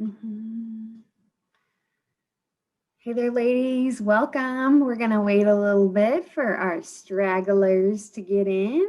Mhm. Hey there, ladies. Welcome. We're going to wait a little bit for our stragglers to get in.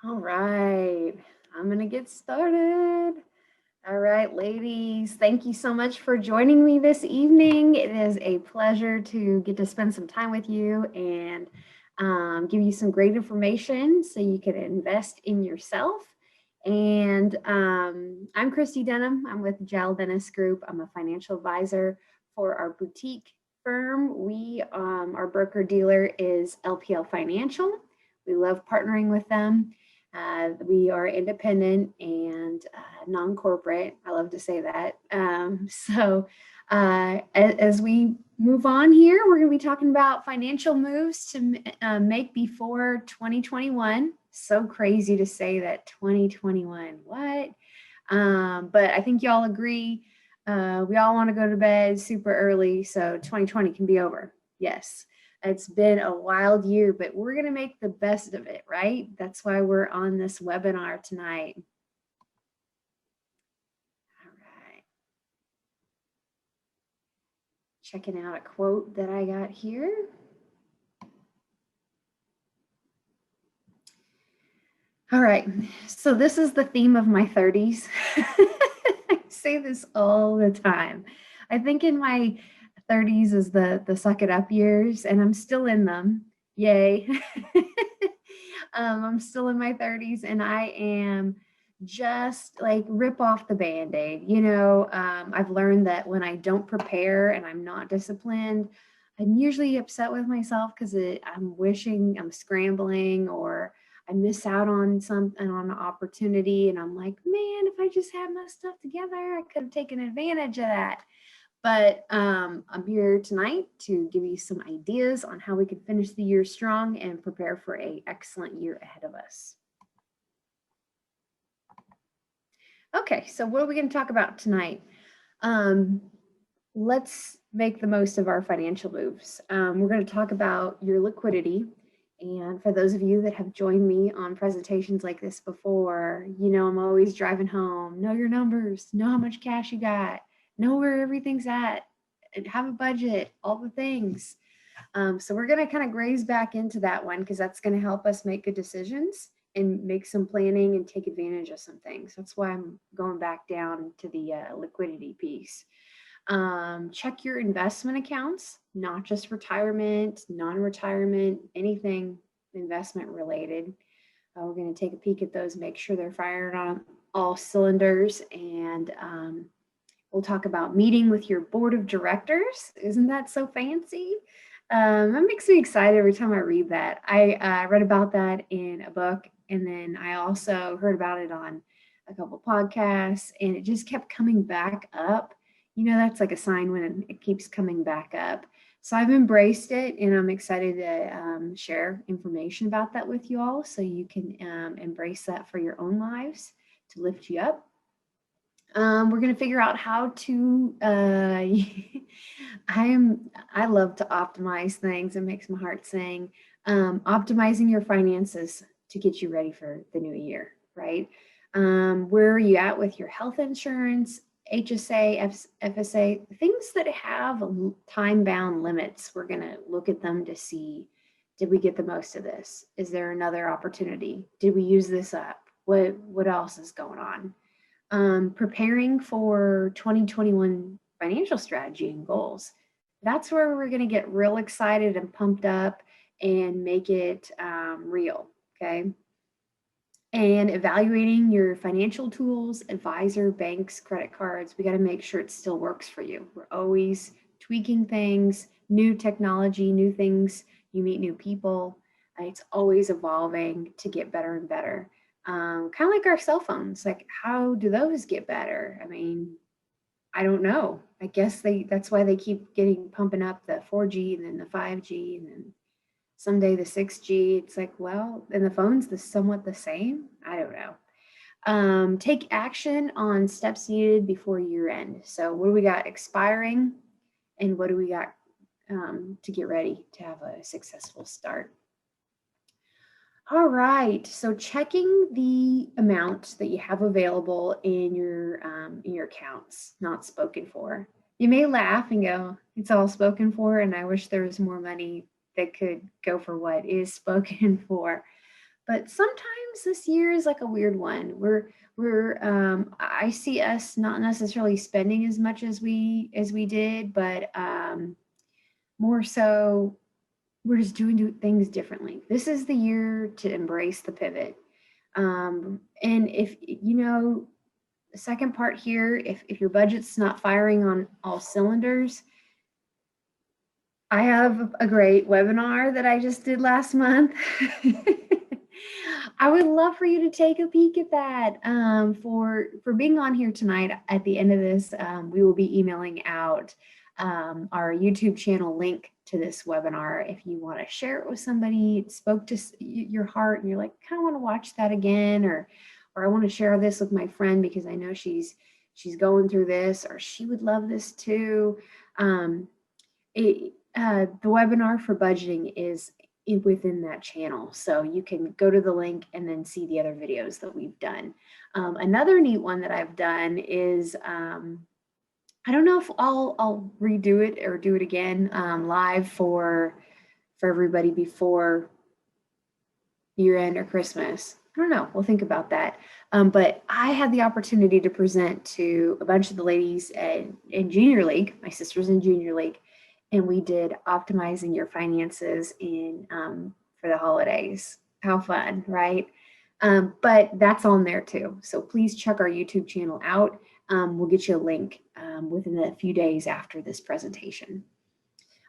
All right. I'm going to get started. All right, ladies. Thank you so much for joining me this evening. It is a pleasure to get to spend some time with you and give you some great information so you can invest in yourself. And I'm Christy Denham. I'm with Jal Dennis Group. I'm a financial advisor for our boutique firm. Our broker dealer is LPL Financial. We love partnering with them. We are independent and non-corporate. I love to say that. As we move on here, we're going to be talking about financial moves to make before 2021. So crazy to say that 2021. What? But I think y'all agree. We all want to go to bed super early, so 2020 can be over. Yes. It's been a wild year, but we're going to make the best of it, right? That's why we're on this webinar tonight. All right. Checking out a quote that I got here. All right. So this is the theme of my 30s. I say this all the time. I think in my 30s is the suck it up years, and I'm still in them. Yay. I'm still in my 30s, and I am just like rip off the band-aid. I've learned that when I don't prepare and I'm not disciplined, I'm usually upset with myself because I'm wishing I'm scrambling, or I miss out on an opportunity, and I'm like, man, if I just had my stuff together, I could have taken advantage of that. But I'm here tonight to give you some ideas on how we can finish the year strong and prepare for an excellent year ahead of us. Okay, so what are we going to talk about tonight? Let's make the most of our financial moves. We're going to talk about your liquidity. And for those of you that have joined me on presentations like this before, I'm always driving home. Know your numbers, know how much cash you got, know where everything's at, and have a budget, all the things. So we're going to kind of graze back into that one because that's going to help us make good decisions and make some planning and take advantage of some things. That's why I'm going back down to the liquidity piece. Check your investment accounts, not just retirement, non-retirement, anything investment related. We're going to take a peek at those, make sure they're firing on all cylinders, and we'll talk about meeting with your board of directors. Isn't that so fancy? That makes me excited every time I read that. I read about that in a book, and then I also heard about it on a couple podcasts, and it just kept coming back up. That's like a sign when it keeps coming back up. So I've embraced it, and I'm excited to share information about that with you all so you can embrace that for your own lives to lift you up. We're going to figure out how to, I love to optimize things. It makes my heart sing. Optimizing your finances to get you ready for the new year, right? Where are you at with your health insurance? HSA, FSA, things that have time-bound limits, we're going to look at them to see, did we get the most of this? Is there another opportunity? Did we use this up? What else is going on? Preparing for 2021 financial strategy and goals. That's where we're going to get real excited and pumped up and make it real, okay? And evaluating your financial tools, advisor, banks, credit cards, we got to make sure it still works for you. We're always tweaking things, new technology, new things. You meet new people. It's always evolving to get better and better. Kind of like our cell phones. Like, how do those get better? I mean, I don't know. I guess that's why they keep pumping up the 4G and then the 5G and then someday the 6G. It's like, well, and the phone's somewhat the same. I don't know. Take action on steps needed before year end. So what do we got expiring and what do we got to get ready to have a successful start? All right, so checking the amount that you have available in your accounts, not spoken for. You may laugh and go, it's all spoken for, and I wish there was more money that could go for what is spoken for. But sometimes this year is like a weird one. I see us not necessarily spending as much as we did, but more so we're just doing things differently. This is the year to embrace the pivot. And if, the second part here, if your budget's not firing on all cylinders, I have a great webinar that I just did last month. I would love for you to take a peek at that. For being on here tonight, at the end of this, we will be emailing out our YouTube channel link to this webinar. If you want to share it with somebody, it spoke to your heart and you're like, I kind of want to watch that again, or I want to share this with my friend because I know she's going through this, or she would love this too. The webinar for budgeting is within that channel. So you can go to the link and then see the other videos that we've done. Another neat one that I've done is, I don't know if I'll redo it or do it again live for everybody before year end or Christmas. I don't know. We'll think about that. But I had the opportunity to present to a bunch of the ladies in Junior League. My sister's in Junior League, and we did optimizing your finances for the holidays. How fun, right? But that's on there too. So please check our YouTube channel out. We'll get you a link within a few days after this presentation.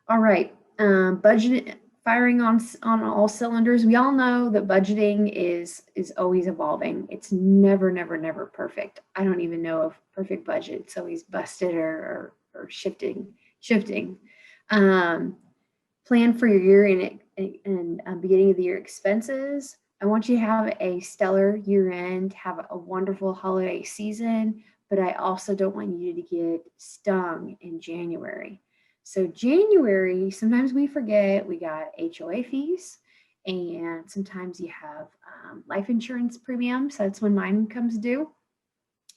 All right, budget firing on all cylinders. We all know that budgeting is always evolving. It's never perfect. I don't even know of perfect budget. It's always busted or shifting. Plan for your year and beginning of the year expenses. I want you to have a stellar year end, have a wonderful holiday season, but I also don't want you to get stung in January. So January, sometimes we forget we got HOA fees, and sometimes you have life insurance premiums. That's when mine comes due.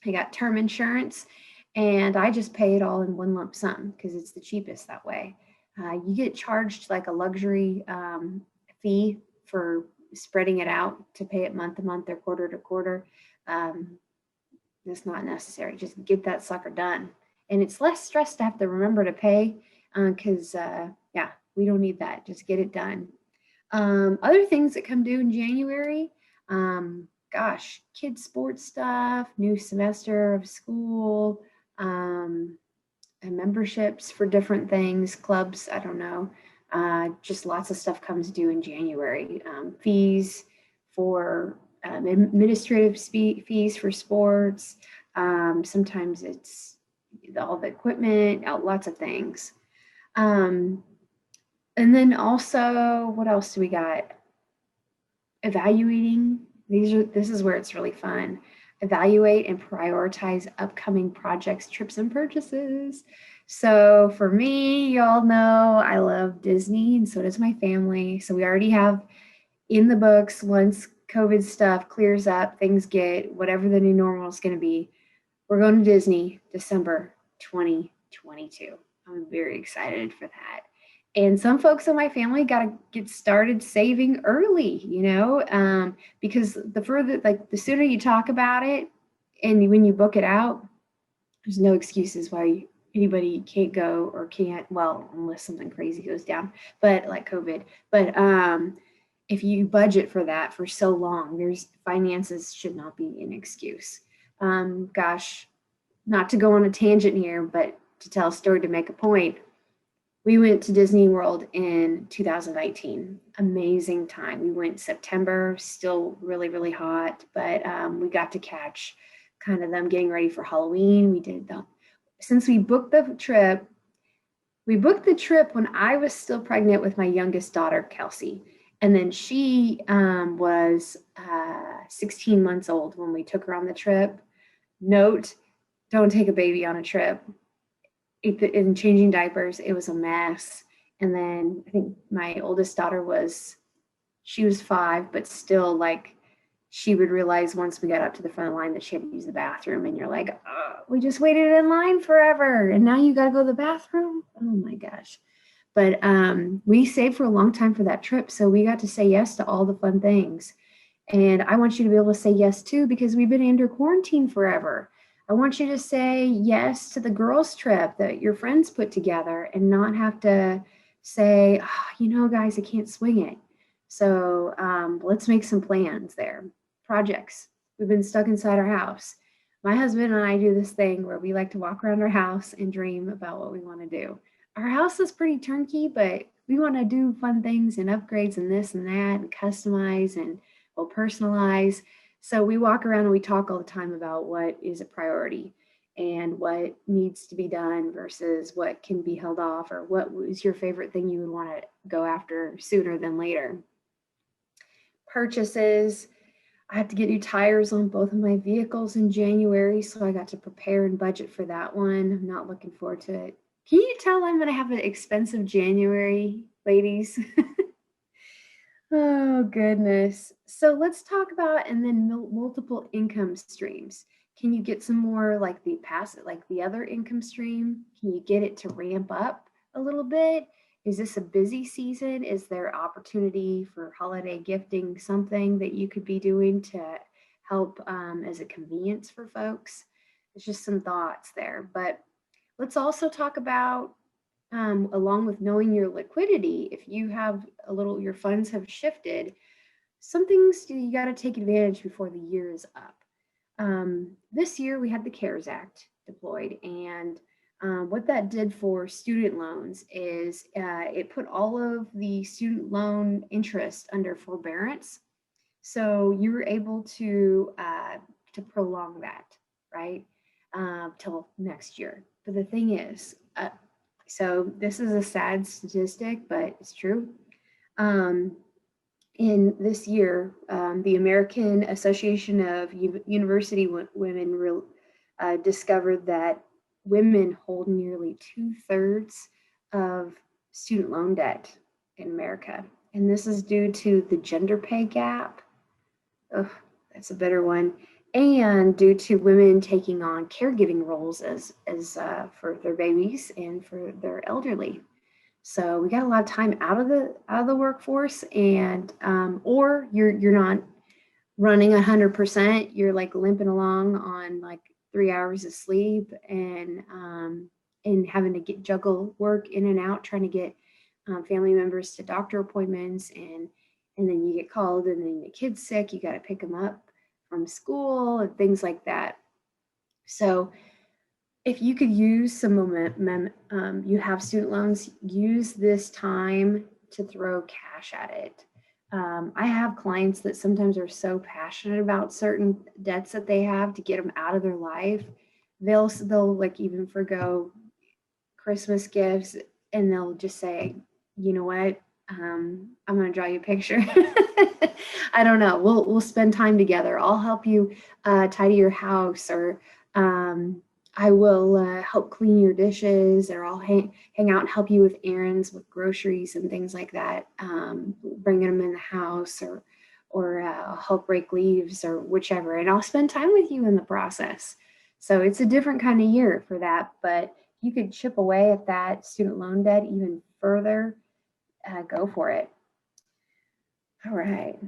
I got term insurance, and I just pay it all in one lump sum because it's the cheapest that way. You get charged like a luxury fee for spreading it out to pay it month to month or quarter to quarter. That's not necessary. Just get that sucker done. And it's less stress to have to remember to pay because, yeah, we don't need that. Just get it done. Other things that come due in January, gosh, kids sports stuff, new semester of school, and memberships for different things, clubs, I don't know. Just lots of stuff comes due in January. Fees for administrative fees for sports. Sometimes it's all the equipment, lots of things. And then also, what else do we got? Evaluating. This is where it's really fun. Evaluate and prioritize upcoming projects, trips, and purchases. So for me, y'all know I love Disney, and so does my family. So we already have in the books, once COVID stuff clears up, things get whatever the new normal is going to be, We're going to Disney December 2022. I'm very excited for that. And some folks in my family got to get started saving early, because the sooner you talk about it and when you book it out, there's no excuses why anybody can't go or can't, well, unless something crazy goes down, but like COVID. But if you budget for that for so long, there's finances should not be an excuse. Gosh, not to go on a tangent here, but to tell a story to make a point. We went to Disney World in 2019. Amazing time. We went September, still really, really hot, but we got to catch kind of them getting ready for Halloween. Since we booked the trip when I was still pregnant with my youngest daughter, Kelsey. And then she was 16 months old when we took her on the trip. Note, don't take a baby on a trip. In changing diapers, it was a mess. And then I think my oldest daughter she was 5, but still like she would realize once we got up to the front of the line that she had to use the bathroom. And you're like, oh, we just waited in line forever. And now you got to go to the bathroom. Oh my gosh. But we saved for a long time for that trip. So we got to say yes to all the fun things. And I want you to be able to say yes too, because we've been under quarantine forever. I want you to say yes to the girls' trip that your friends put together and not have to say, oh, guys, I can't swing it. So let's make some plans there. Projects. We've been stuck inside our house. My husband and I do this thing where we like to walk around our house and dream about what we want to do. Our house is pretty turnkey, but we want to do fun things and upgrades and this and that and customize and we'll personalize. So we walk around and we talk all the time about what is a priority and what needs to be done versus what can be held off, or what was your favorite thing you would want to go after sooner than later. Purchases. I have to get new tires on both of my vehicles in January, so I got to prepare and budget for that one. I'm not looking forward to it. Can you tell I'm going to have an expensive January, ladies? Oh, goodness. So let's talk about, and then multiple income streams. Can you get some more like the other income stream? Can you get it to ramp up a little bit? Is this a busy season? Is there opportunity for holiday gifting, something that you could be doing to help as a convenience for folks? It's just some thoughts there. But let's also talk about, along with knowing your liquidity, if you have your funds have shifted, some things you got to take advantage before the year is up. This year we had the CARES Act deployed, and what that did for student loans is it put all of the student loan interest under forbearance. So you were able to prolong that, right, till next year. But the thing is, so this is a sad statistic, but it's true. In this year, the American Association of University Women discovered that women hold nearly 2/3 of student loan debt in America. And this is due to the gender pay gap. Ugh, that's a bitter one. And due to women taking on caregiving roles as for their babies and for their elderly. So we got a lot of time out of the workforce, and or you're not running 100%. You're like limping along on like 3 hours of sleep, and having to juggle work in and out, trying to get family members to doctor appointments, and then you get called, and then the kid's sick. You got to pick them up from school and things like that. So if you could use some momentum, you have student loans, use this time to throw cash at it. I have clients that sometimes are so passionate about certain debts that they have to get them out of their life. They'll like even forgo Christmas gifts, and they'll just say, you know what, I'm going to draw you a picture. I don't know. We'll spend time together. I'll help you tidy your house, or I will help clean your dishes, or I'll hang out and help you with errands, with groceries and things like that. Bringing them in the house, or help rake leaves, or whichever. And I'll spend time with you in the process. So it's a different kind of year for that, but you could chip away at that student loan debt even further, go for it. All right.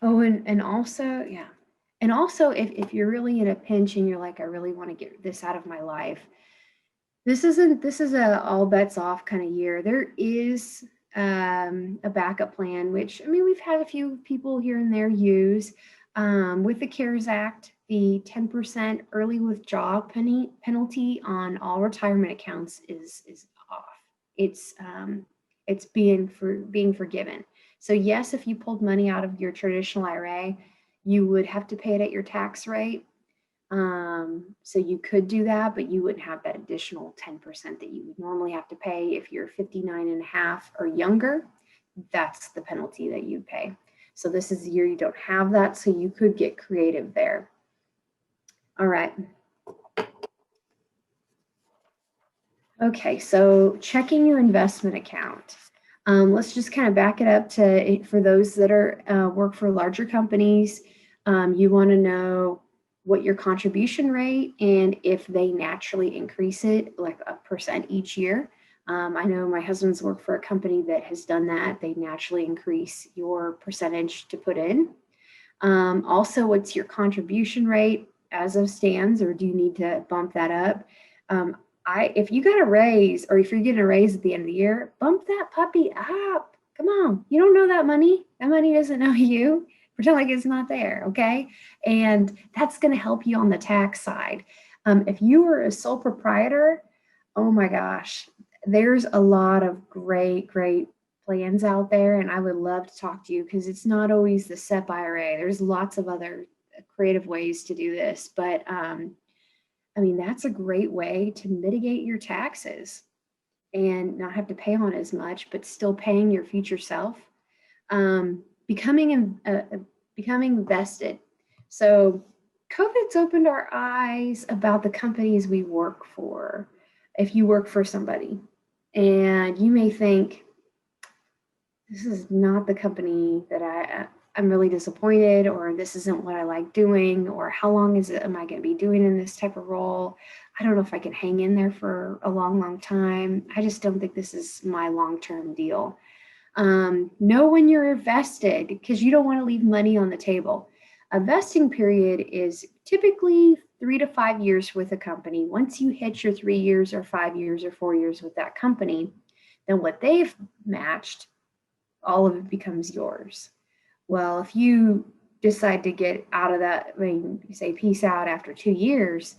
Oh, and also, yeah. And also, if you're really in a pinch and you're like, I really want to get this out of my life, this is a all bets off kind of year. There is a backup plan, which I mean, we've had a few people here and there use. With the CARES Act, the 10% early withdrawal penalty on all retirement accounts is off. It's being forgiven. So yes, if you pulled money out of your traditional IRA, you would have to pay it at your tax rate. So you could do that, but you wouldn't have that additional 10% that you would normally have to pay if you're 59 and a half or younger. That's the penalty that you pay. So this is the year you don't have that, so you could get creative there. All right. Okay, so checking your investment account. Let's just kind of back it up to, for those that are work for larger companies, you want to know what your contribution rate and if they naturally increase it like a percent each year. I know my husband's worked for a company that has done that. They naturally increase your percentage to put in. Also, what's your contribution rate as of stands, or do you need to bump that up? If you got a raise, or if you're getting a raise at the end of the year, bump that puppy up. Come on, you don't know that money. That money doesn't know you. Pretend like it's not there, okay? And that's going to help you on the tax side. If you were a sole proprietor, oh my gosh, there's a lot of great plans out there, and I would love to talk to you because it's not always the SEP IRA. There's lots of other creative ways to do this, but I mean, that's a great way to mitigate your taxes and not have to pay on as much, but still paying your future self. Becoming invested. So COVID's opened our eyes about the companies we work for. If you work for somebody and you may think, this is not the company that I'm really disappointed, or this isn't what I like doing, or how long am I going to be doing in this type of role? I don't know if I can hang in there for a long time. I just don't think this is my long-term deal. Know when you're vested, because you don't want to leave money on the table. A vesting period is typically 3 to 5 years with a company. Once you hit your 3 years or 5 years or 4 years with that company, then what they've matched, all of it becomes yours. Well, if you decide to get out of that, I mean, you say peace out after 2 years,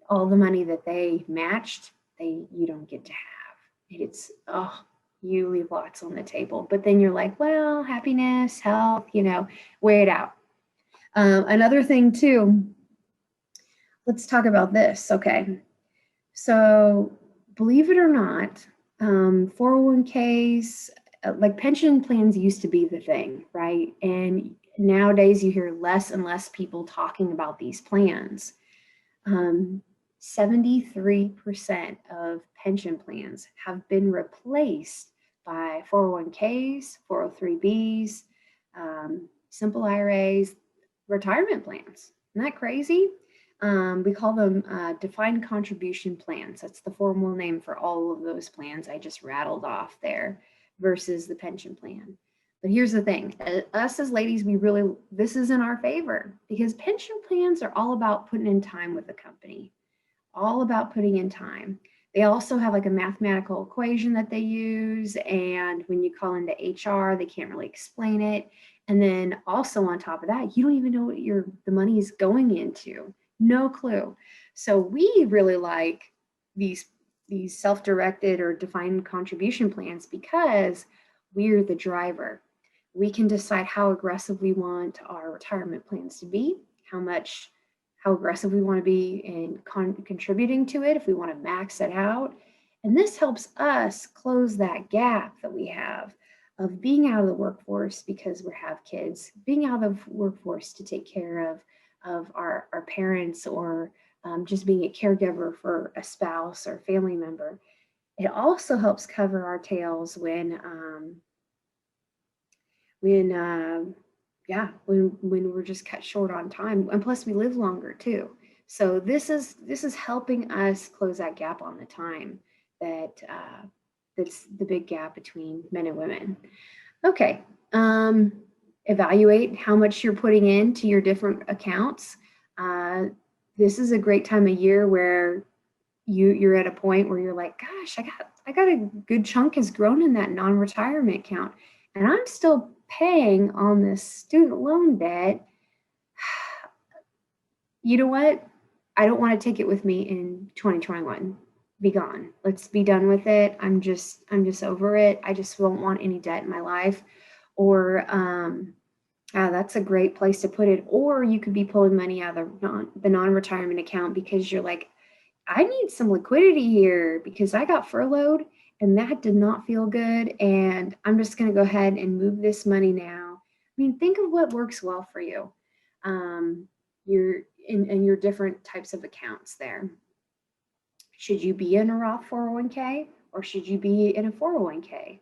all the money that they matched, you don't get to have. It's, oh, you leave lots on the table. But then you're like, well, happiness, health, weigh it out. Another thing too, let's talk about this. Okay. So believe it or not, 401ks, like pension plans used to be the thing, right? And nowadays you hear less and less people talking about these plans. 73% of pension plans have been replaced by 401ks, 403bs, simple IRAs, retirement plans. Isn't that crazy? We call them defined contribution plans. That's the formal name for all of those plans I just rattled off there versus the pension plan. But here's the thing, us as ladies, this is in our favor because pension plans are all about putting in time with the company, all about putting in time. They also have like a mathematical equation that they use. And when you call into HR, they can't really explain it. And then also on top of that, you don't even know what the money is going into. No clue. So we really like these self-directed or defined contribution plans because we're the driver. We can decide how aggressive we want our retirement plans to be, how aggressive we want to be in contributing to it, if we want to max it out. And this helps us close that gap that we have of being out of the workforce because we have kids, being out of the workforce to take care of our parents, or just being a caregiver for a spouse or family member. It also helps cover our tails when yeah, when we're just cut short on time, and plus we live longer too. So this is helping us close that gap on the time that that's the big gap between men and women. Okay. Um, Evaluate how much you're putting into your different accounts. Uh, this is a great time of year where you're at a point where you're like, gosh, I got a good chunk has grown in that non-retirement account, and I'm still paying on this student loan debt. You know what? I don't want to take it with me in 2021. Be gone. Let's be done with it. I'm just over it. I just won't want any debt in my life. Or that's a great place to put it. Or you could be pulling money out of the non-retirement account because you're like, I need some liquidity here because I got furloughed and that did not feel good. And I'm just going to go ahead and move this money now. I mean, think of what works well for you. Your in your different types of accounts there. Should you be in a Roth 401k or should you be in a 401k?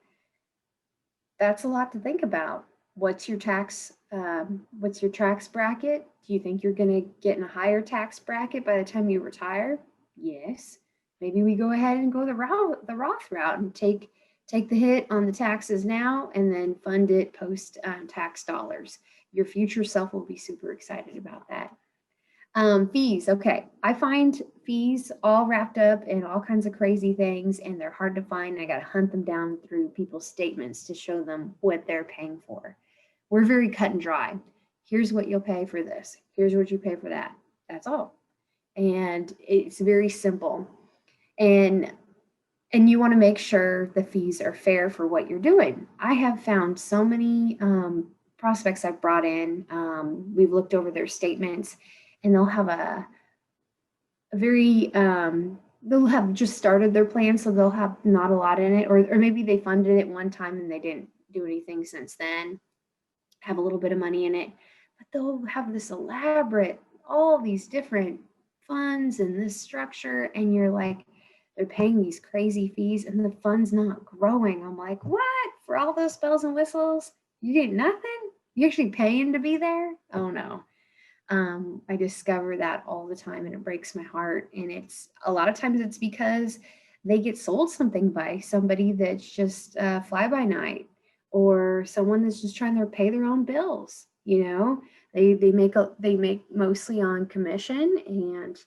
That's a lot to think about. What's your tax bracket? Do you think you're going to get in a higher tax bracket by the time you retire? Yes. Maybe we go ahead and go the Roth route and take the hit on the taxes now and then fund it post tax dollars. Your future self will be super excited about that. Fees. Okay. I find fees all wrapped up in all kinds of crazy things and they're hard to find. I got to hunt them down through people's statements to show them what they're paying for. We're very cut and dry. Here's what you'll pay for this. Here's what you pay for that. That's all. And it's very simple. And you want to make sure the fees are fair for what you're doing. I have found so many prospects I've brought in. We've looked over their statements and they'll have a very they'll have just started their plan, so they'll have not a lot in it, or maybe they funded it one time and they didn't do anything since then, have a little bit of money in it, but they'll have this elaborate, all these different funds and this structure, and you're like, they're paying these crazy fees and the fund's not growing. I'm like, what? For all those bells and whistles, you get nothing? You actually paying to be there? Oh no. I discover that all the time and it breaks my heart. And it's a lot of times it's because they get sold something by somebody that's just fly by night or someone that's just trying to pay their own bills. You know, they make mostly on commission, and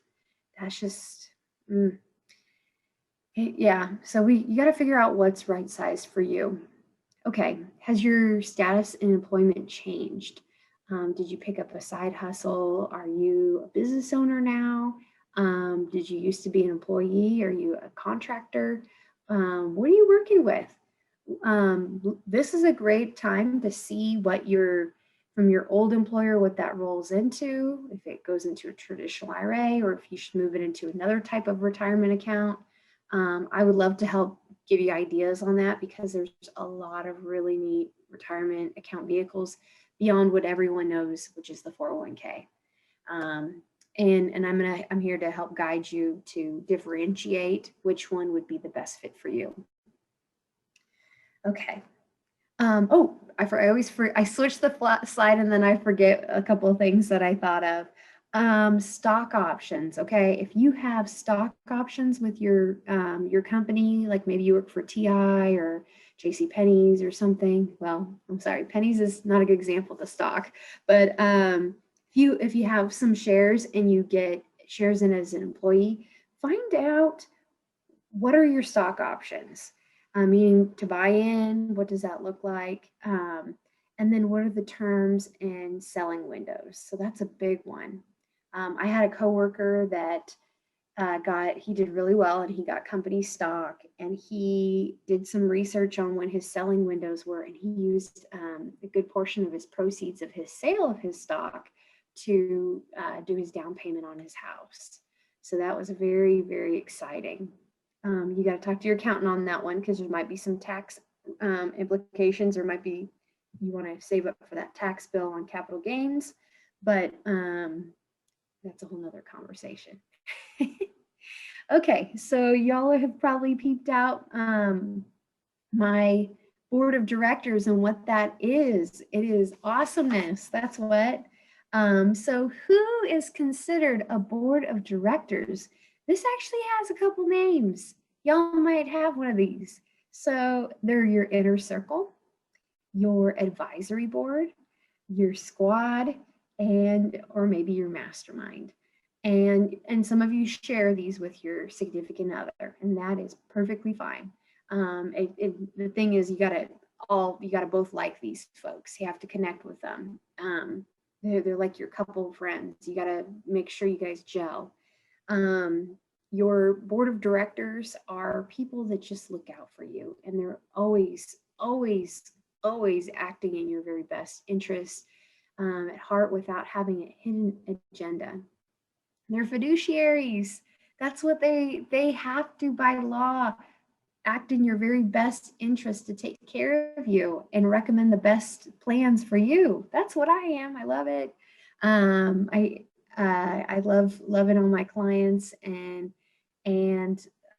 that's just yeah. So you got to figure out what's right sized for you. Okay, has your status in employment changed? Did you pick up a side hustle? Are you a business owner now? Did you used to be an employee? Are you a contractor? What are you working with? This is a great time to see what from your old employer, what that rolls into, if it goes into a traditional IRA or if you should move it into another type of retirement account. I would love to help give you ideas on that because there's a lot of really neat retirement account vehicles beyond what everyone knows, which is the 401k. And I'm here to help guide you to differentiate which one would be the best fit for you. Okay. I switched the slide and then I forget a couple of things that I thought of. Stock options. Okay. If you have stock options with your company, like maybe you work for TI or JC Penney's or something. Well, I'm sorry, Penny's is not a good example of the stock, but if you have some shares and you get shares in as an employee, find out what are your stock options. Meaning to buy in, what does that look like? And then what are the terms and selling windows? So that's a big one. I had a coworker that he did really well and he got company stock, and he did some research on when his selling windows were, and he used a good portion of his proceeds of his sale of his stock to do his down payment on his house. So that was very, very exciting. You got to talk to your accountant on that one because there might be some tax implications, or might be you want to save up for that tax bill on capital gains, but that's a whole nother conversation. Okay, so y'all have probably peeped out my board of directors and what that is. It is awesomeness. That's what. So who is considered a board of directors? This actually has a couple names. Y'all might have one of these. So they're your inner circle, your advisory board, your squad, and or maybe your mastermind. And some of you share these with your significant other, and that is perfectly fine. The thing is, you gotta both like these folks. You have to connect with them. They're like your couple friends. You gotta make sure you guys gel. Your board of directors are people that just look out for you, and they're always acting in your very best interest at heart without having a hidden agenda. They're fiduciaries. That's what they have to by law act in your very best interest to take care of you and recommend the best plans for you. That's what I am. I love it. I love loving all my clients, and I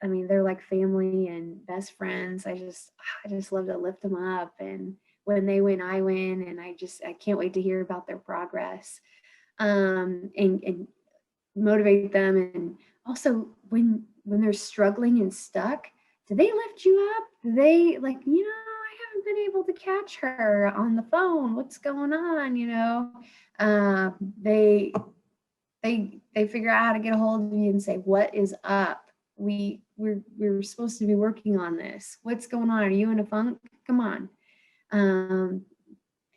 mean, they're like family and best friends. I just love to lift them up, and when they win, I win, and I can't wait to hear about their progress, and motivate them. And also when they're struggling and stuck, do they lift you up? Do they like, I haven't been able to catch her on the phone. What's going on? They figure out how to get a hold of you and say, what is up? We're supposed to be working on this. What's going on? Are you in a funk? Come on.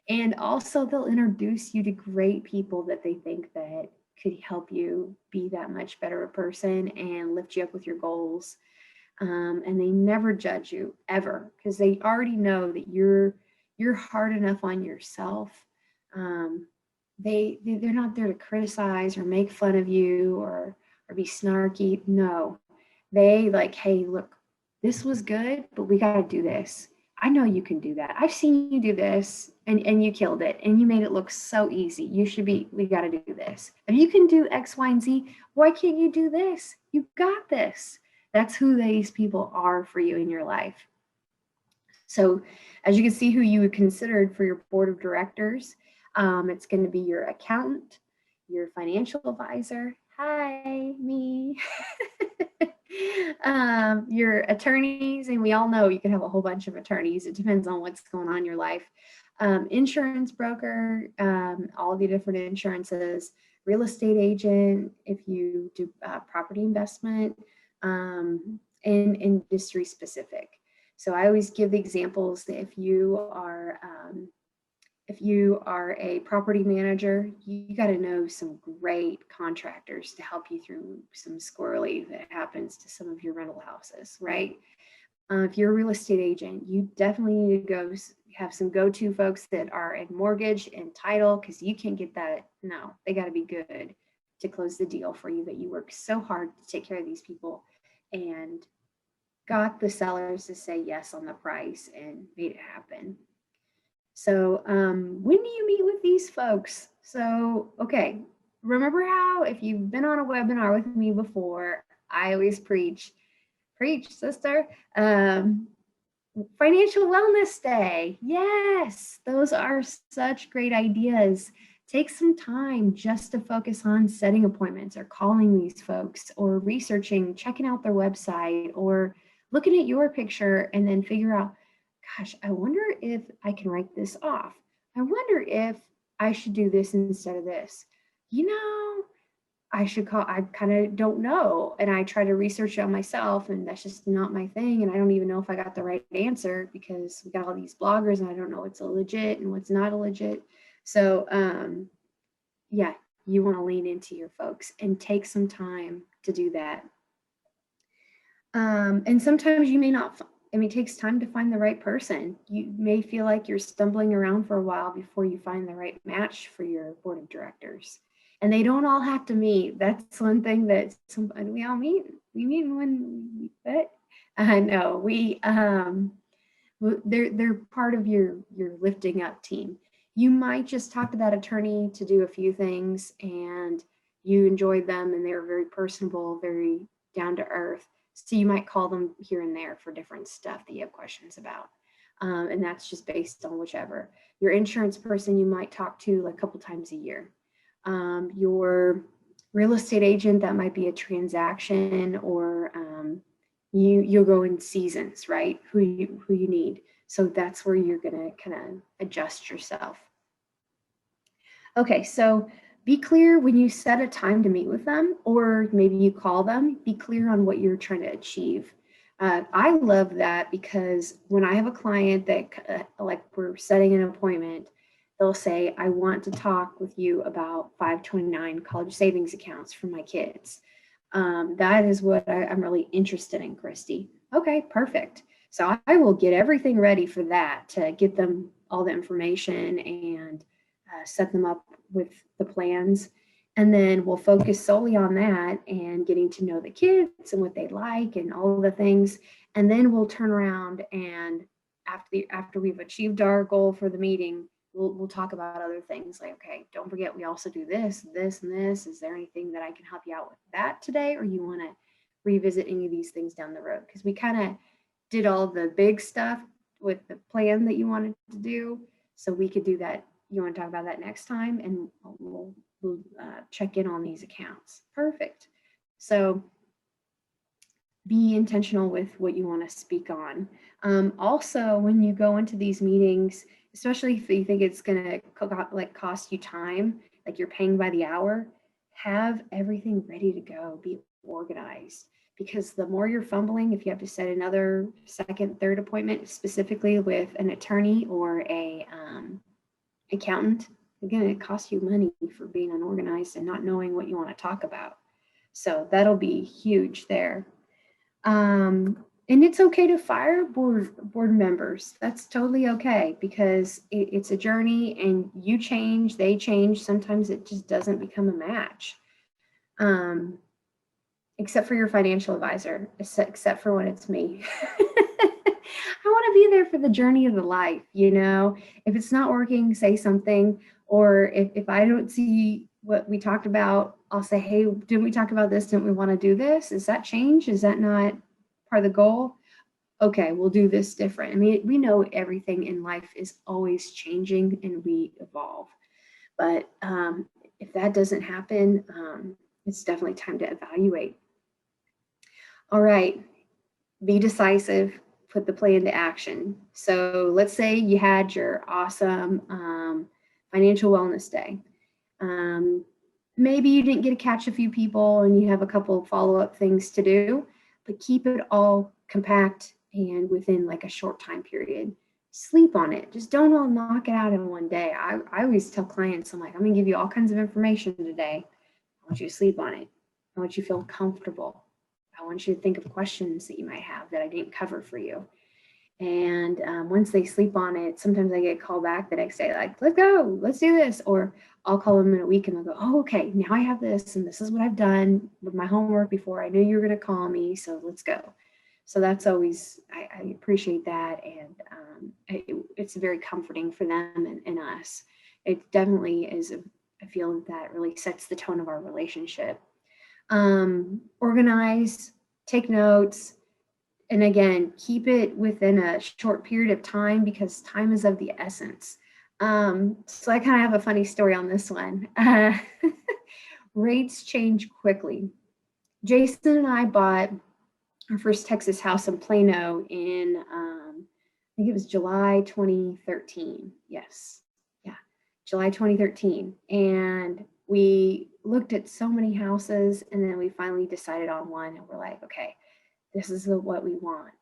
And also they'll introduce you to great people that they think that could help you be that much better a person and lift you up with your goals. And they never judge you ever, because they already know that you're hard enough on yourself. They're not there to criticize or make fun of you or be snarky. No, they like, hey, look, this was good, but we got to do this. I know you can do that. I've seen you do this, and you killed it, and you made it look so easy. We got to do this. If you can do X, Y, and Z, why can't you do this? You got this. That's who these people are for you in your life. So as you can see who you would consider for your board of directors, it's going to be your accountant, your financial advisor. Hi, me. Your attorneys, and we all know you can have a whole bunch of attorneys. It depends on what's going on in your life. Insurance broker, all the different insurances, real estate agent, if you do property investment, and industry specific. So I always give the examples that if you are a property manager, you got to know some great contractors to help you through some squirrely that happens to some of your rental houses, right? If you're a real estate agent, you definitely need to go have some go-to folks that are in mortgage and title, because you can't get that. No, they got to be good to close the deal for you, that you work so hard to take care of these people and got the sellers to say yes on the price and made it happen. So when do you meet with these folks? So, okay, remember how if you've been on a webinar with me before, I always preach, sister, financial wellness day. Yes, those are such great ideas. Take some time just to focus on setting appointments or calling these folks or researching, checking out their website or looking at your picture, and then figure out, gosh, I wonder if I can write this off. I wonder if I should do this instead of this. I should call, I kind of don't know. And I try to research it on myself, and that's just not my thing. And I don't even know if I got the right answer, because we got all these bloggers and I don't know what's a legit and what's not a legit. So yeah, you want to lean into your folks and take some time to do that. And sometimes you may not, it takes time to find the right person. You may feel like you're stumbling around for a while before you find the right match for your board of directors. And they don't all have to meet. That's one thing that we all meet. We meet when, but no, they're part of your lifting up team. You might just talk to that attorney to do a few things, and you enjoyed them, and they were very personable, very down to earth. So you might call them here and there for different stuff that you have questions about. And that's just based on whichever. Your insurance person you might talk to like a couple times a year. Your real estate agent, that might be a transaction, or you'll go in seasons, right? Who you need. So that's where you're gonna kind of adjust yourself. Okay, so be clear when you set a time to meet with them, or maybe you call them, be clear on what you're trying to achieve. I love that because when I have a client that like we're setting an appointment, they'll say, I want to talk with you about 529 college savings accounts for my kids. That is what I'm really interested in, Christy. Okay, perfect. So I will get everything ready for that to get them all the information and set them up with the plans. And then we'll focus solely on that and getting to know the kids and what they like and all of the things. And then we'll turn around and after we've achieved our goal for the meeting, we'll talk about other things like, okay, don't forget, we also do this, this, and this. Is there anything that I can help you out with that today? Or you want to revisit any of these things down the road? Because we kind of did all the big stuff with the plan that you wanted to do. So we could do that. You want to talk about that next time, and we'll check in on these accounts. Perfect. So be intentional with what you want to speak on. Also, when you go into these meetings, especially if you think it's going to like cost you time, like you're paying by the hour, have everything ready to go. Be organized, because the more you're fumbling, if you have to set another second, third appointment, specifically with an attorney or a accountant, again, it costs you money for being unorganized and not knowing what you want to talk about. So that'll be huge there. And it's okay to fire board members. That's totally okay, because it's a journey and you change, they change. Sometimes it just doesn't become a match. Except for your financial advisor, except for when it's me. I want to be there for the journey of the life, you know. If it's not working, say something. Or if I don't see what we talked about, I'll say, hey, didn't we talk about this? Didn't we want to do this? Is that change? Is that not part of the goal? Okay, we'll do this different. I mean, we know everything in life is always changing and we evolve. But if that doesn't happen, it's definitely time to evaluate. All right, be decisive, put the plan to action. So let's say you had your awesome financial wellness day. Maybe you didn't get to catch a few people and you have a couple follow-up things to do, but keep it all compact and within like a short time period. Sleep on it. Just don't all knock it out in one day. I always tell clients, I'm like, I'm gonna give you all kinds of information today. I want you to sleep on it. I want you to feel comfortable. I want you to think of questions that you might have that I didn't cover for you. And once they sleep on it, sometimes I get called back the next day, like, let's go, let's do this. Or I'll call them in a week and they'll go, oh, okay, now I have this and this is what I've done with my homework before I knew you were going to call me. So let's go. So that's always, I appreciate that. And it's very comforting for them and us. It definitely is a feeling that really sets the tone of our relationship. Organize, take notes, and again, keep it within a short period of time because time is of the essence. So I kind of have a funny story on this one. Rates change quickly. Jason and I bought our first Texas house in Plano in, I think it was July 2013. Yes. Yeah. July 2013. And we looked at so many houses and then we finally decided on one and we're like, okay, this is what we want.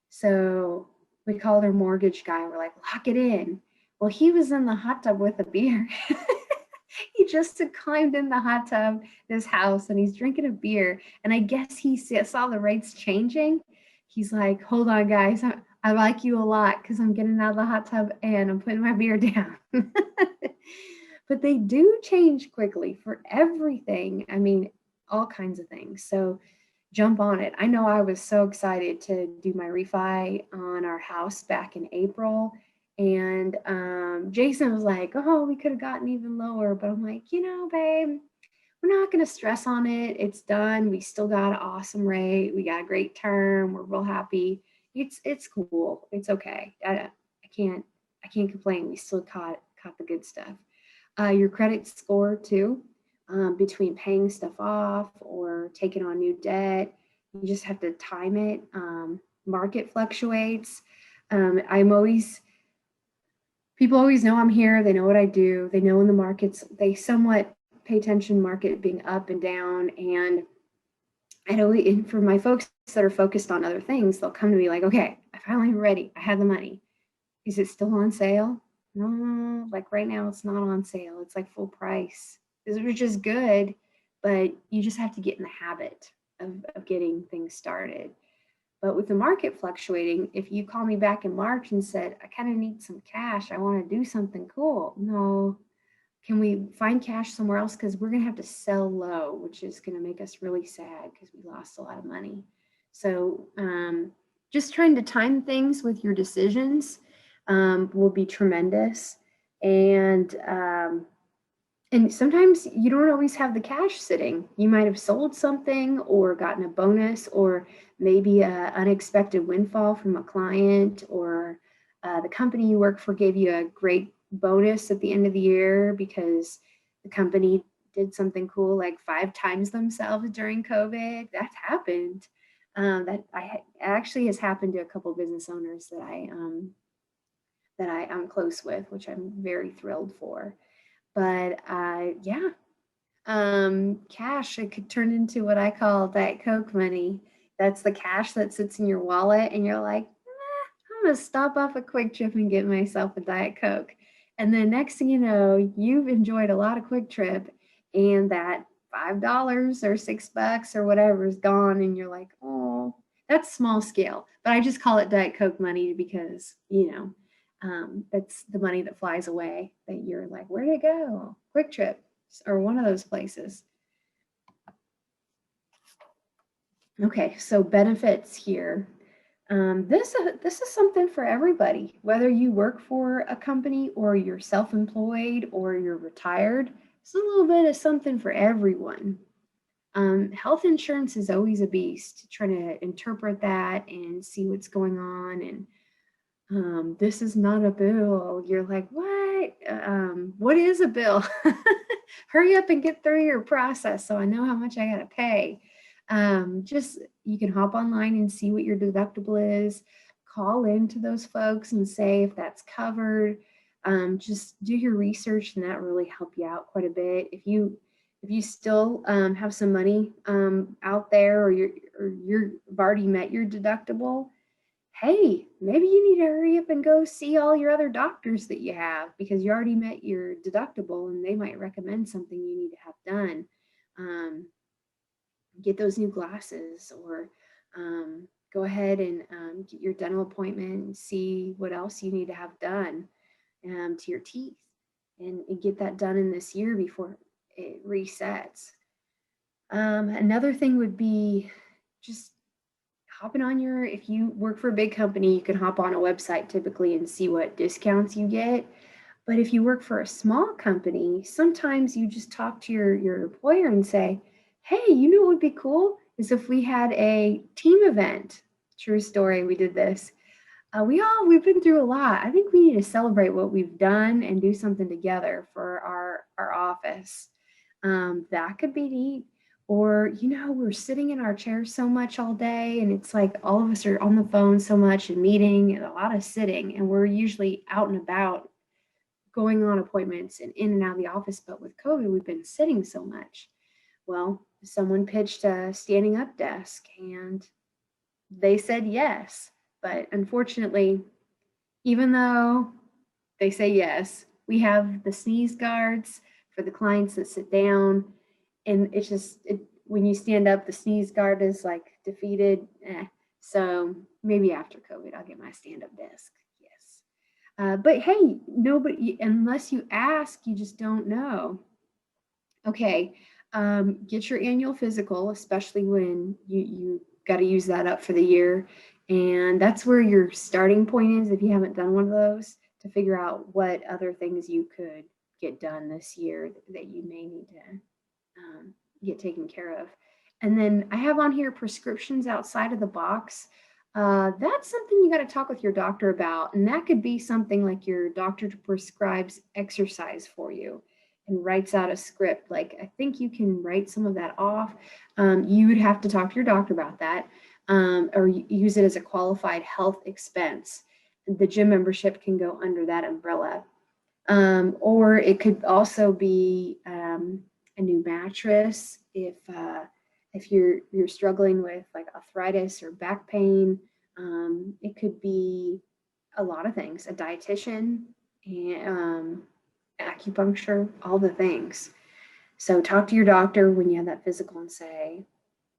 So we called our mortgage guy. We're like, lock it in. Well, he was in the hot tub with a beer. He just climbed in the hot tub, this house, and he's drinking a beer. And I guess he saw the rates changing. He's like, hold on, guys. I like you a lot because I'm getting out of the hot tub and I'm putting my beer down. But they do change quickly for everything. I mean, all kinds of things. So jump on it. I know I was so excited to do my refi on our house back in April. And Jason was like, oh, we could have gotten even lower. But I'm like, you know, babe, we're not going to stress on it. It's done. We still got an awesome rate. We got a great term. We're real happy. It's cool. It's okay. I can't complain. We still caught the good stuff. Your credit score too, between paying stuff off or taking on new debt, you just have to time it. Market fluctuates. I'm always People always know I'm here. They know what I do. They know in the markets, they somewhat pay attention market being up and down. And I know for my folks that are focused on other things, they'll come to me like, okay, I finally am ready. I have the money. Is it still on sale? No, like right now it's not on sale. It's like full price, which is good, but you just have to get in the habit of getting things started. But with the market fluctuating, if you call me back in March and said, I kind of need some cash, I want to do something cool. No, can we find cash somewhere else? Because we're going to have to sell low, which is going to make us really sad because we lost a lot of money. So just trying to time things with your decisions will be tremendous. And sometimes you don't always have the cash sitting. You might have sold something or gotten a bonus or maybe an unexpected windfall from a client, or the company you work for gave you a great bonus at the end of the year because the company did something cool like 5 times themselves during COVID. That's happened. Actually has happened to a couple of business owners that I'm close with, which I'm very thrilled for. But yeah, cash, it could turn into what I call Diet Coke money. That's the cash that sits in your wallet, and you're like, I'm gonna stop off at Quick Trip and get myself a Diet Coke. And then next thing you know, you've enjoyed a lot of Quick Trip, and that $5 or $6 or whatever is gone, and you're like, oh, that's small scale. But I just call it Diet Coke money because, that's the money that flies away that you're like, where'd it go? Quick Trip or one of those places. Okay, so benefits here. This is something for everybody, whether you work for a company or you're self-employed or you're retired. It's a little bit of something for everyone. Health insurance is always a beast, trying to interpret that and see what's going on. And this is not a bill. You're like, what? What is a bill? Hurry up and get through your process so I know how much I got to pay. Just you can hop online and see what your deductible is. Call into those folks and say if that's covered. Just do your research, and that really help you out quite a bit. If you still have some money out there, or you've already met your deductible, hey, maybe you need to hurry up and go see all your other doctors that you have because you already met your deductible, and they might recommend something you need to have done. Get those new glasses, or go ahead and get your dental appointment and see what else you need to have done to your teeth, and get that done in this year before it resets. Another thing would be just hopping on if you work for a big company, you can hop on a website typically and see what discounts you get. But if you work for a small company, sometimes you just talk to your employer and say, hey, what would be cool is if we had a team event. True story, we did this. We've been through a lot. I think we need to celebrate what we've done and do something together for our office. That could be neat. Or, we're sitting in our chairs so much all day, and it's like all of us are on the phone so much and meeting and a lot of sitting, and we're usually out and about going on appointments and in and out of the office. But with COVID, we've been sitting so much. Well, someone pitched a standing up desk, and they said yes. But unfortunately, even though they say yes, we have the sneeze guards for the clients that sit down. And it's just, when you stand up, the sneeze guard is like defeated. So maybe after COVID, I'll get my stand-up desk. Yes. But hey, nobody, unless you ask, you just don't know. Okay. Get your annual physical, especially when you got to use that up for the year. And that's where your starting point is if you haven't done one of those, to figure out what other things you could get done this year that you may need to get taken care of. And then I have on here prescriptions outside of the box. That's something you got to talk with your doctor about. And that could be something like your doctor prescribes exercise for you and writes out a script. Like, I think you can write some of that off. You would have to talk to your doctor about that, or use it as a qualified health expense. The gym membership can go under that umbrella. Or it could also be a new mattress if you're struggling with like arthritis or back pain. It could be a lot of things, a dietitian, and acupuncture, all the things. So talk to your doctor when you have that physical and say,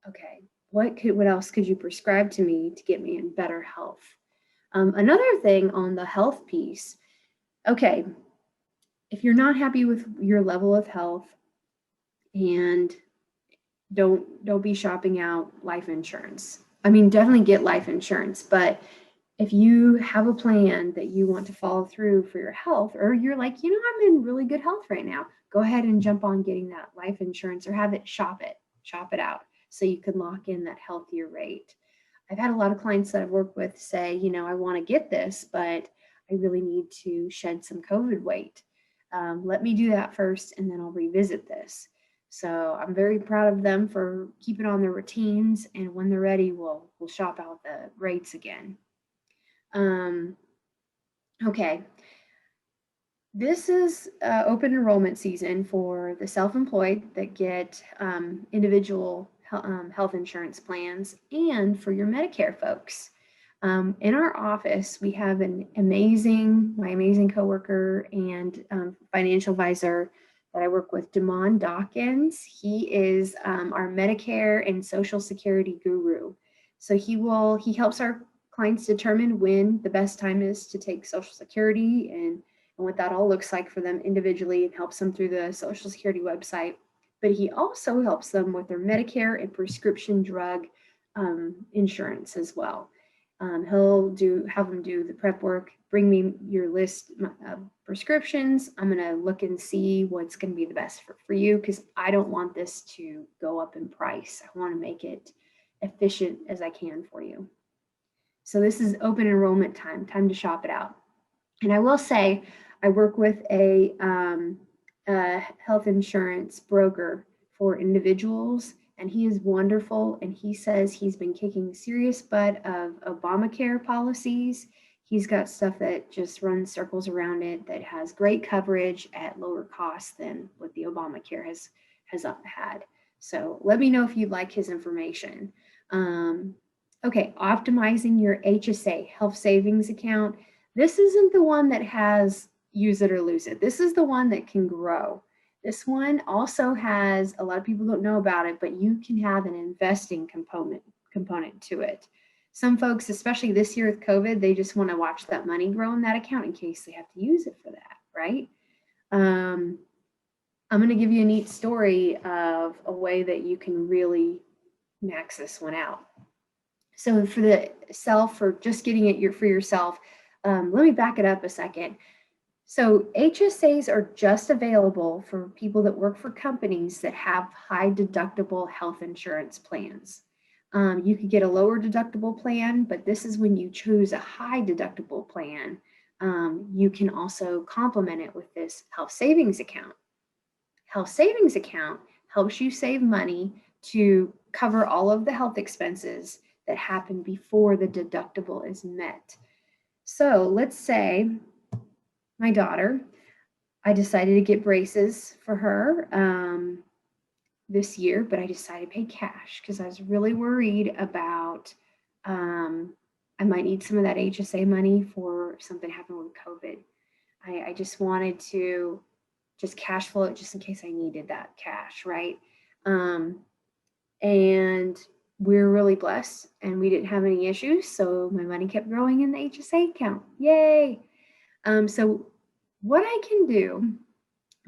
okay, what else could you prescribe to me to get me in better health? Another thing on the health piece, okay, if you're not happy with your level of health, and don't be shopping out life insurance. I mean, definitely get life insurance, but if you have a plan that you want to follow through for your health, or you're like, I'm in really good health right now, go ahead and jump on getting that life insurance, or have it shop it out so you can lock in that healthier rate. I've had a lot of clients that I've worked with say, I want to get this, but I really need to shed some COVID weight. Let me do that first, and then I'll revisit this. So I'm very proud of them for keeping on their routines, and when they're ready, we'll shop out the rates again. Okay. This is open enrollment season for the self-employed that get individual health insurance plans, and for your Medicare folks. In our office, we have my amazing coworker and financial advisor that I work with, Damon Dawkins. He is our Medicare and Social Security guru. So he helps our clients determine when the best time is to take Social Security, and what that all looks like for them individually, and helps them through the Social Security website. But he also helps them with their Medicare and prescription drug insurance as well. He'll have them do the prep work, bring me your list of prescriptions. I'm going to look and see what's going to be the best for you, because I don't want this to go up in price. I want to make it efficient as I can for you. So this is open enrollment time to shop it out. And I will say, I work with a health insurance broker for individuals, and he is wonderful. And he says he's been kicking serious butt of Obamacare policies. He's got stuff that just runs circles around it, that has great coverage at lower cost than what the Obamacare has had. So let me know if you'd like his information. Okay, optimizing your HSA, health savings account. This isn't the one that has use it or lose it. This is the one that can grow. This one also has, a lot of people don't know about it, but you can have an investing component to it. Some folks, especially this year with COVID, they just want to watch that money grow in that account in case they have to use it for that, right? I'm going to give you a neat story of a way that you can really max this one out. So for just getting it for yourself, let me back it up a second. So HSAs are just available for people that work for companies that have high deductible health insurance plans. You could get a lower deductible plan, but this is when you choose a high deductible plan. You can also complement it with this health savings account. Health savings account helps you save money to cover all of the health expenses that happen before the deductible is met. So let's say my daughter, I decided to get braces for her this year, but I decided to pay cash because I was really worried about I might need some of that HSA money for something happened with COVID. I just wanted to just cash flow it just in case I needed that cash, right? And we're really blessed and we didn't have any issues. So my money kept growing in the HSA account. Yay. So what I can do,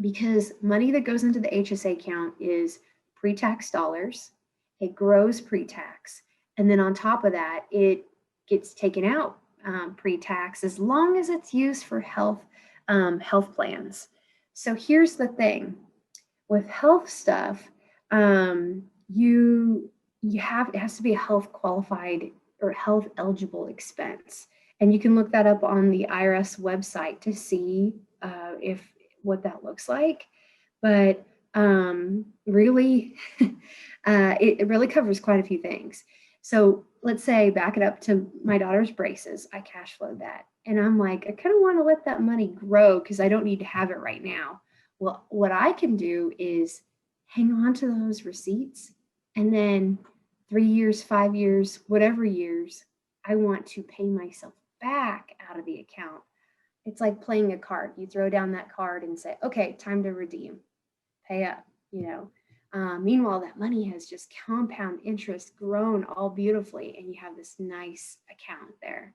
because money that goes into the HSA account is pre-tax dollars, it grows pre-tax. And then on top of that, it gets taken out pre-tax as long as it's used for health plans. So here's the thing with health stuff, it has to be a health qualified or health eligible expense. And you can look that up on the IRS website to see if what that looks like. But really, it really covers quite a few things. So let's say back it up to my daughter's braces. I cash flowed that. And I'm like, I kind of want to let that money grow because I don't need to have it right now. Well, what I can do is hang on to those receipts, and then 3 years, 5 years, whatever years, I want to pay myself back out of the account. It's like playing a card. You throw down that card and say, okay, time to redeem, pay up, you know. Meanwhile, that money has just compound interest grown all beautifully, and you have this nice account there.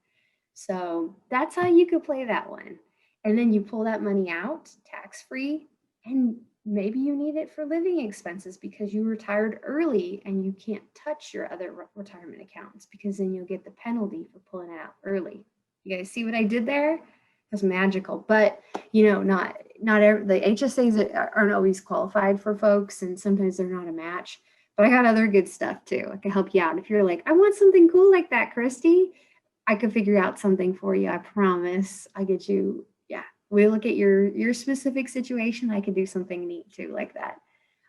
So that's how you could play that one. And then you pull that money out tax free, and maybe you need it for living expenses because you retired early and you can't touch your other retirement accounts because then you'll get the penalty for pulling it out early. You guys see what I did there? It's magical, but you know, not every, the HSAs aren't always qualified for folks, and sometimes they're not a match. But I got other good stuff too. I can help you out if you're like, I want something cool like that, Christy. I could figure out something for you. I promise. I get you. Yeah, we look at your specific situation. I could do something neat too, like that.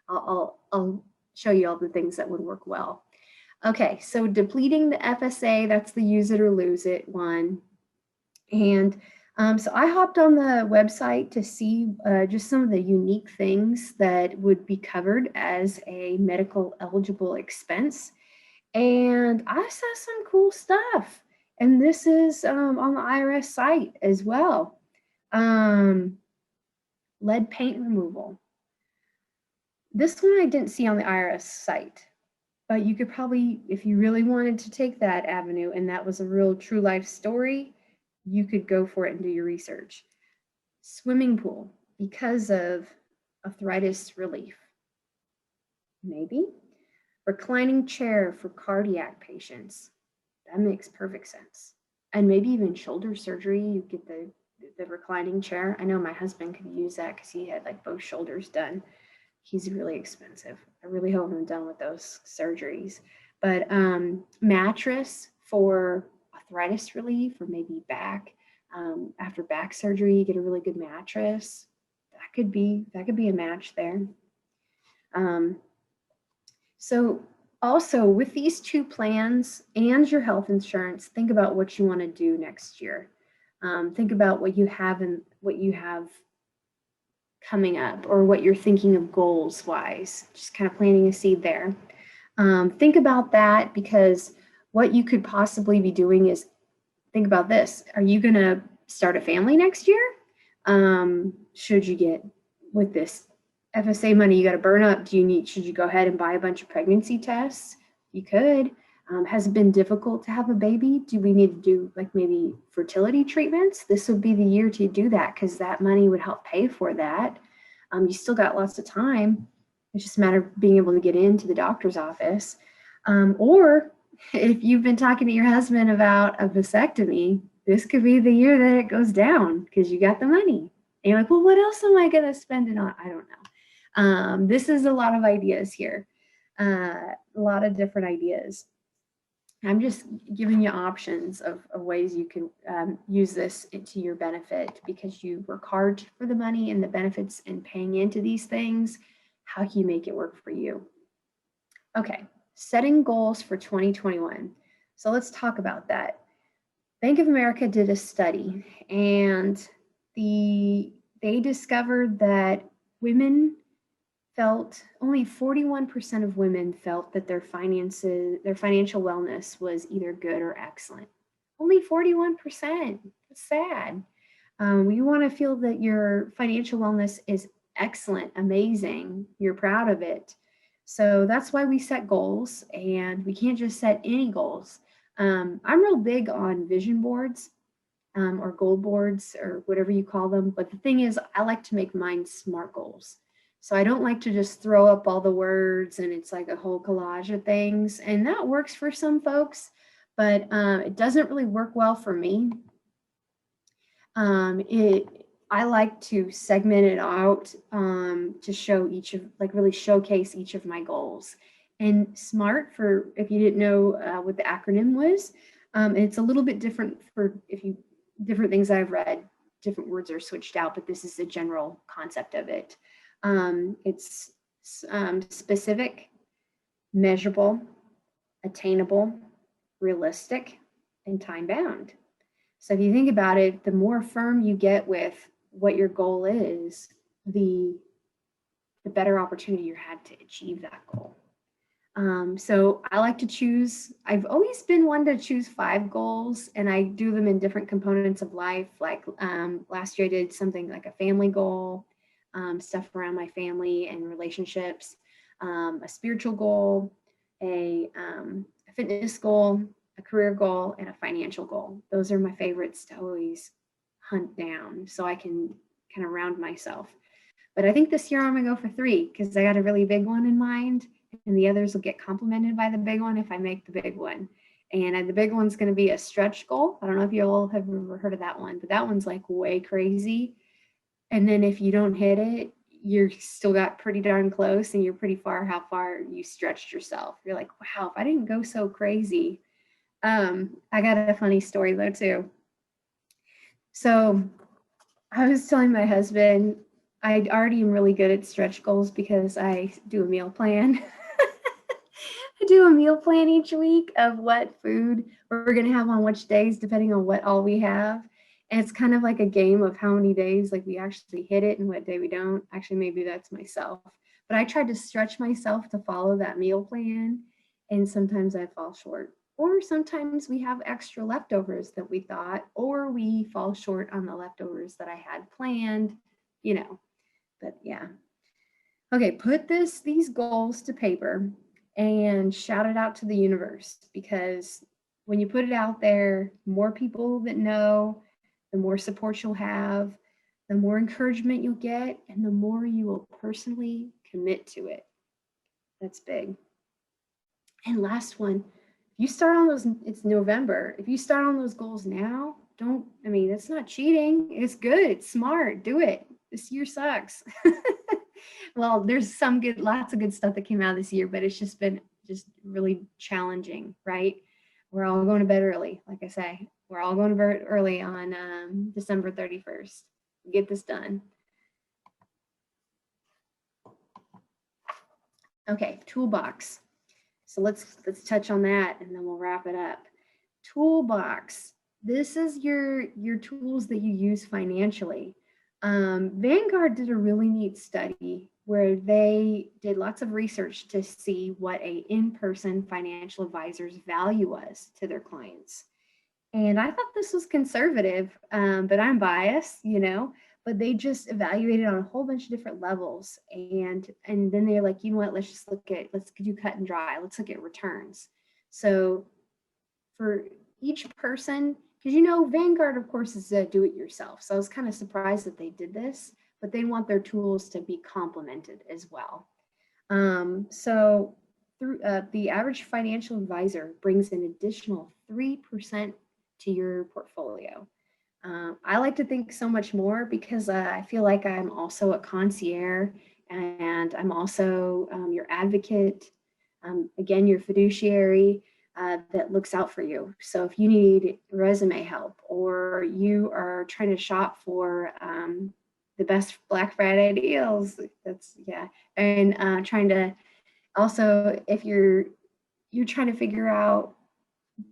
I'll show you all the things that would work well. Okay, so depleting the FSA, that's the use it or lose it one. And so I hopped on the website to see just some of the unique things that would be covered as a medical eligible expense. And I saw some cool stuff. And this is on the IRS site as well. Lead paint removal. This one I didn't see on the IRS site, but you could probably, if you really wanted to take that avenue and that was a real true life story, you could go for it and do your research. Swimming pool because of arthritis relief. Maybe. Reclining chair for cardiac patients. That makes perfect sense. And maybe even shoulder surgery, you get the reclining chair. I know my husband could use that because he had like both shoulders done. He's really expensive. I really hope I'm done with those surgeries. But mattress for arthritis relief, or maybe back. After back surgery, you get a really good mattress. That could be a match there. So also with these two plans and your health insurance, think about what you want to do next year. Think about what you have and what you have coming up, or what you're thinking of goals wise, just kind of planting a seed there. Think about that, because what you could possibly be doing is, think about this. Are you going to start a family next year? Should you get, with this FSA money you got to burn up, should you go ahead and buy a bunch of pregnancy tests? You could. Has it been difficult to have a baby? Do we need to do like maybe fertility treatments? This would be the year to do that, because that money would help pay for that. You still got lots of time. It's just a matter of being able to get into the doctor's office. Or if you've been talking to your husband about a vasectomy, this could be the year that it goes down because you got the money. And you're like, well, what else am I going to spend it on? I don't know. This is a lot of ideas here, a lot of different ideas. I'm just giving you options of ways you can use this to your benefit, because you work hard for the money and the benefits and paying into these things. How can you make it work for you? Okay, setting goals for 2021. So let's talk about that. Bank of America did a study, and they discovered that only 41% of women felt that their financial wellness was either good or excellent. Only 41%. That's sad. You want to feel that your financial wellness is excellent, amazing, you're proud of it. So that's why we set goals, and we can't just set any goals. I'm real big on vision boards, or goal boards, or whatever you call them. But the thing is, I like to make mine SMART goals. So I don't like to just throw up all the words and it's like a whole collage of things. And that works for some folks, but it doesn't really work well for me. I like to segment it out to show really showcase each of my goals. And SMART, for if you didn't know what the acronym was, it's a little bit different for different things I've read, different words are switched out, but this is the general concept of it. It's specific, measurable, attainable, realistic, and time bound. So if you think about it, the more firm you get with what your goal is, the better opportunity you had to achieve that goal. So I like to choose, I've always been one to choose 5 goals, and I do them in different components of life. Like last year I did something like a family goal, stuff around my family and relationships, a spiritual goal, a fitness goal, a career goal, and a financial goal. Those are my favorites to always hunt down so I can kind of round myself. But I think this year I'm gonna go for 3 because I got a really big one in mind, and the others will get complemented by the big one if I make the big one. And the big one's going to be a stretch goal. I don't know if you all have ever heard of that one, but that one's like way crazy. And then if you don't hit it, you're still got pretty darn close and you're pretty far how far you stretched yourself. You're like, wow, if I didn't go so crazy. I got a funny story though too. So I was telling my husband, I already am really good at stretch goals because I do a meal plan. I do a meal plan each week of what food we're going to have on which days, depending on what all we have. And it's kind of like a game of how many days like we actually hit it and what day we don't. Actually, maybe that's myself. But I tried to stretch myself to follow that meal plan. And sometimes I fall short. Or sometimes we have extra leftovers that we thought, or we fall short on the leftovers that I had planned, But yeah. Okay, put these goals to paper and shout it out to the universe, because when you put it out there, more people that know, the more support you'll have, the more encouragement you'll get, and the more you will personally commit to it. That's big. And last one, if you start on those, it's November. If you start on those goals now, it's not cheating. It's good. It's smart. Do it. This year sucks. Well, there's lots of good stuff that came out this year, but it's just been really challenging, right? We're all going to bed early. Like I say, we're all going to bed early on December 31st. Get this done. Okay, toolbox. So let's touch on that and then we'll wrap it up. Toolbox. This is your tools that you use financially. Vanguard did a really neat study where they did lots of research to see what a in-person financial advisor's value was to their clients. And I thought this was conservative, but I'm biased, but they just evaluated on a whole bunch of different levels. And then they're like, you know what, let's do cut and dry. Let's look at returns. So for each person, because Vanguard, of course, is a do-it-yourself. So I was kind of surprised that they did this, but they want their tools to be complemented as well. So through the average financial advisor brings an additional 3% to your portfolio. I like to think so much more because I feel like I'm also a concierge and I'm also your advocate, again, your fiduciary that looks out for you. So if you need resume help or you are trying to shop for the best Black Friday deals, and trying to also, if you're trying to figure out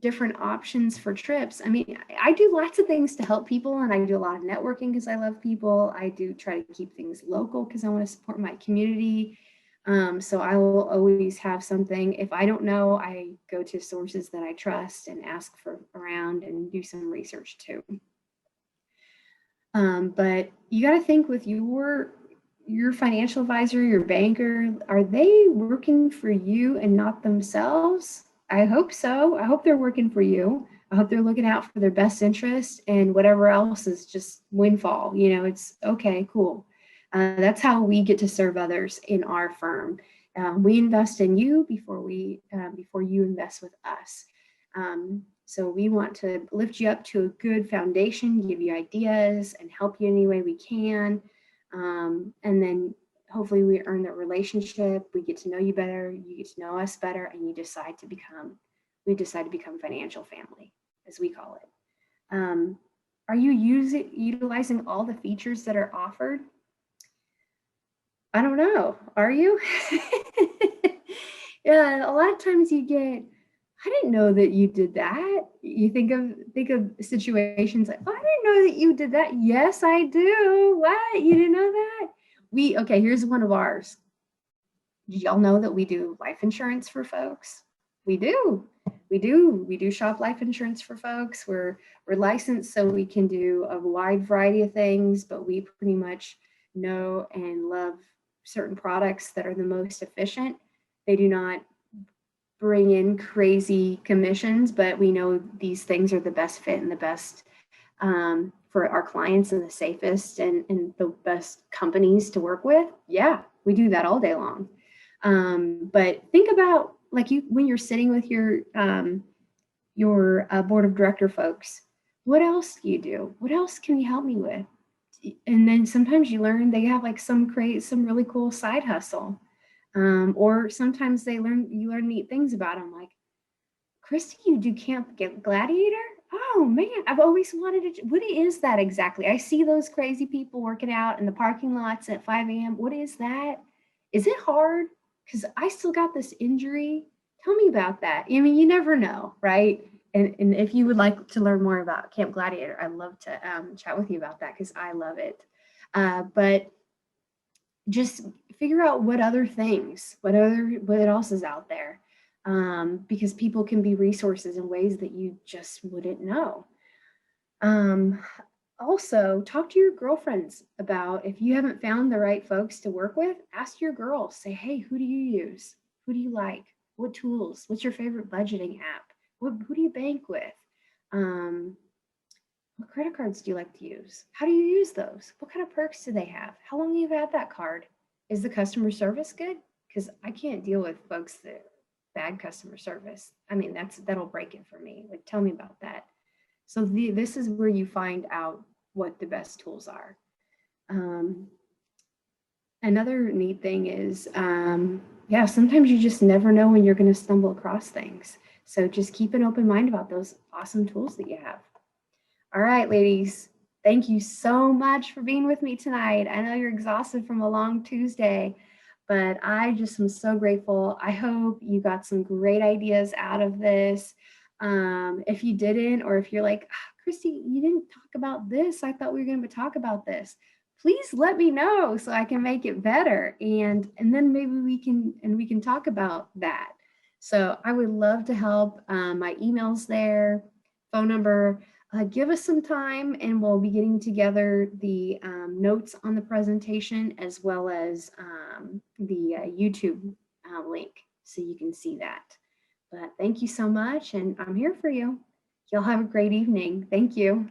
different options for trips. I do lots of things to help people, and I do a lot of networking because I love people. I do try to keep things local because I want to support my community. So I will always have something. If I don't know, I go to sources that I trust and ask for around and do some research too. But you got to think with your financial advisor, your banker, are they working for you and not themselves? I hope so. I hope they're working for you. I hope they're looking out for their best interest, and whatever else is just windfall. It's okay, cool. That's how we get to serve others in our firm. We invest in you before you invest with us. So we want to lift you up to a good foundation, give you ideas, and help you any way we can. And then hopefully we earn that relationship, we get to know you better, you get to know us better, and we decide to become financial family, as we call it. Are you utilizing all the features that are offered? I don't know. Are you? Yeah, a lot of times you get, I didn't know that you did that. You think of situations like, oh, I didn't know that you did that. Yes, I do. What? You didn't know that? Okay, here's one of ours. Did y'all know that we do life insurance for folks? We do. We do shop life insurance for folks. We're licensed so we can do a wide variety of things, but we pretty much know and love certain products that are the most efficient. They do not bring in crazy commissions, but we know these things are the best fit and the best for our clients and the safest and the best companies to work with. Yeah, we do that all day long. But think about like when you're sitting with your board of director folks, what else do you do? What else can you help me with? And then sometimes you learn they have like some really cool side hustle. Or sometimes you learn neat things about them. Like, Christy, you do Camp Gladiator? Oh man, I've always wanted to. What is that exactly? I see those crazy people working out in the parking lots at 5 a.m. What is that? Is it hard? Because I still got this injury. Tell me about that. I mean, you never know, right? And if you would like to learn more about Camp Gladiator, I'd love to chat with you about that because I love it. But just figure out what else is out there, because people can be resources in ways that you just wouldn't know. Also, talk to your girlfriends about if you haven't found the right folks to work with, ask your girls, say, hey, who do you use? Who do you like? What tools? What's your favorite budgeting app? Who do you bank with? What credit cards do you like to use? How do you use those? What kind of perks do they have? How long have you had that card? Is the customer service good? Because I can't deal with folks that bad customer service. I mean, that'll break it for me. Like, tell me about that. So this is where you find out what the best tools are. Another neat thing is, yeah, sometimes you just never know when you're going to stumble across things. So just keep an open mind about those awesome tools that you have. All right, ladies, thank you so much for being with me tonight. I know you're exhausted from a long Tuesday, but I just am so grateful. I hope you got some great ideas out of this. If you didn't, or if you're like, Christy, you didn't talk about this. I thought we were going to talk about this. Please let me know so I can make it better. And then maybe we can talk about that. So I would love to help. My email's there, phone number. Give us some time and we'll be getting together the notes on the presentation as well as the YouTube link so you can see that. But thank you so much and I'm here for you. Y'all have a great evening. Thank you.